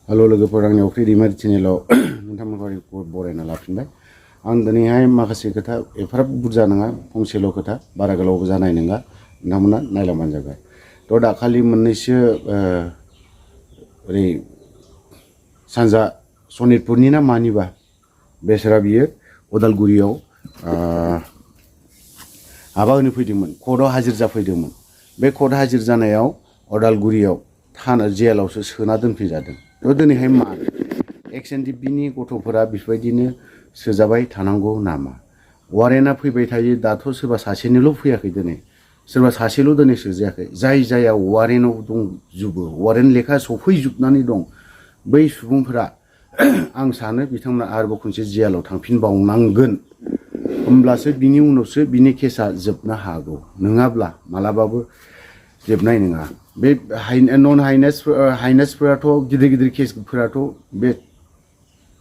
hello लोगोफोर आंनि अफ्रि दैमारि चेनेलाव नोंथांमोनखौ बरायना लाफिनबाय आं दिनैहाय माखासे खोथा एफाराब बुरजा नङा फंसेल' खोथा बारा गोलावबो जानाय नङा नोंथांमोना नायलांबानो जाबाय थ' दाखालि मोननैसो ओरै सानजा सनितपुरनि ना मानिबा बेसरा बियो उदालगुरियाव हाबा होनो फैदोंमोन कर्टआव हाजिर जाफैदोंमोन बे कर्ट हाजिर जानायाव उदालगुरियाव थाना जेलावसो सोना दोनफैजादों थ' दिनैहाय मा ndfbनि गथ'फोरा बेफोरबायदिनो सोजाबाय थानांगौ नामा वारेन्टआ फैबाय थायो दाथ' सोरबा सासेनिल' फैयाखै दिनै सोरबा सासेल' दिनै सोजायाखै जाय वारेन्टआव दंजोबो वारेन्ट लेखा सफैजोबनानै दं बै सुबुंफोरा आं सानो बिथांमोना आरोबाव खनसे जेलाव थांफिनबावनांगोन होमब्लासो बिनि उनावसो बिनि केसा जोबनो हागौ नङाब्ला मालाबाबो जोबनाय नङा बे नन हाइनेसफोराथ' गिदिर गिदिर केसफोराथ' बे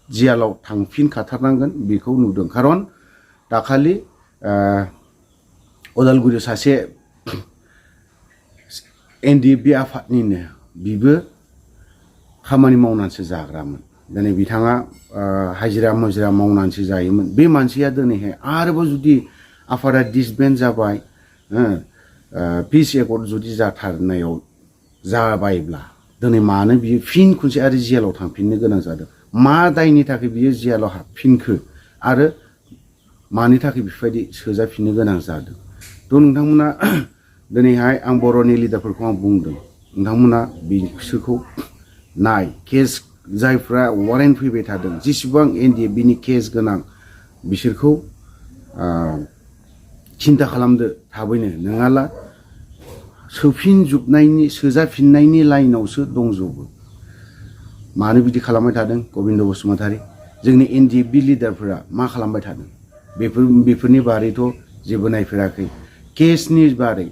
जेलाव थांफिनखाथारनांगोन बेखौ नुदों खारन दाखालि उदालगुरियाव सासे ndfb आफादनिनो बिबो खामानि मावनानैसो जाग्रामोन दिनै बिथाङा हाजिरा मुजिरा मावनानैसो जायोमोन बे मानसिया दिनैहाय आरोबाव जुदि आफादा डिसबेन्ड जाबाय पिस एकर्ड जुदि जाथारनायाव जाबायब्ला दिनै मानो बियो फिन खनसे आरो जेलाव थांफिननो गोनां जादों मा दायनि थाखाय बियो जेलाव हाबफिनखो आरो मानि थाखाय बेफोरबायदि सोजाफिननो गोनां जादों थ' नोंथांमोना दिनैहाय आं बर'नि लिडारफोरखौ आं बुंदों नोंथांमोना बिसोरखौ नाय केस जायफ्रा वारेन्ट फैबाय थादों जेसेबां ndfbनि केस गोनां बिसोरखौ सिन्था खालामदो थाबैनो नङाला सोजाफिननायनि लाइनावसो दंजोबो मानो बिदि खालामबाय थादों गबिन्द बसुमतारी जोंनि ndfb लिडारफोरा मा खालामबाय थादों बेफोरनि बारैथ' जेबो नायफेराखै केसनि बारै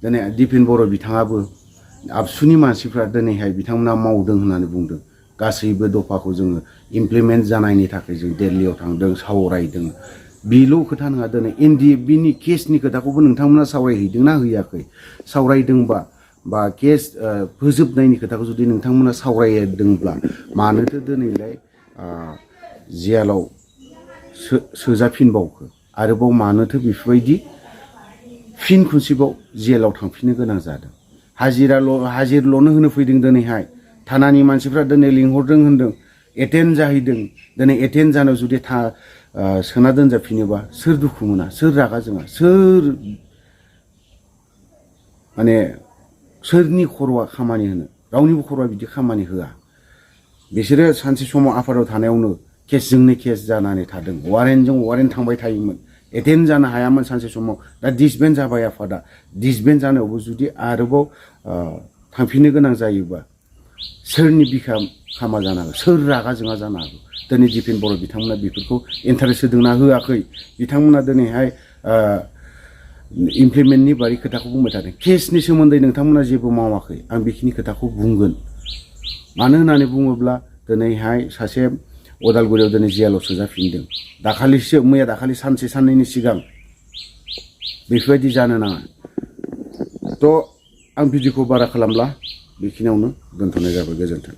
दिनै दिपेन बर' बिथाङाबो आबसुनि मानसिफ्रा दिनैहाय बिथांमोना मावदों होननानै बुंदों गासैबो दफाखौ जोङो इमप्लिमेन्ट जानायनि थाखाय जों दिल्लीयाव थांदों सावरायदों बेल' खोथा नङा दिनै ndfbनि केसनि खोथाखौबो नोंथांमोना सावरायहैदोंना हैयाखै सावरायदोंबा बा केस फोजोबनायनि खोथाखौ जुदि नोंथांमोना सावरायदोंब्ला मानोथो दिनैलाय जेलाव सोजाफिनबावखो आरोबाव मानोथो बेफोरबायदि फिन खनसेबाव जेलाव थांफिननो गोनां जादों हाजिरल'नो होनो फैदों दिनैहाय थानानि मानसिफ्रा दिनै लिंहरदों होनदों एटेन्ड जाहैदों दिनै एटेन्ड जानायाव जुदि सोना दोनजाफिनोबा सोर दुखु मोना सोर रागा जोङा सोर माने सोरनि खर'आ खामानि होनो रावनिबो खर'आ बिदि खामानि होआ बिसोरो सानसे समाव आफादाव थानायावनो केसजोंनो केस जानानै थादों वारेन्टजों वारेन्ट थांबाय थायोमोन एटेन्ड जानो हायामोन सानसे समाव दा डिसबेन्ड जाबाय आफादा डिसबेन्ड जानायावबो जुदि आरोबाव थांफिननो गोनां जायोबा सोरनि बिखा खामा जानो हागौ सोर रागा जोङा जानो हागौ दिनै दिपेन बर' बिथांमोना बेफोरखौ इन्टारेस्ट होदोंना होआखै बिथांमोना दिनैहाय इमप्लिमेन्टनि बारै खोथाखौ बुंबाय थादों केसनि सोमोन्दै नोंथांमोना जेबो मावाखै आं बेखिनि खोथाखौ बुंगोन मानो होननानै बुङोब्ला दिनैहाय सासे उदालगुरियाव दिनै जेलाव सोजाफिनदों दाखालि सानसे साननैनि सिगां बेफोरबायदि जानो नाङा थ' आं भिडिअखौ बारा खालामला बेखिनियावनो दोनथ'नाय जाबाय गोजोन्थों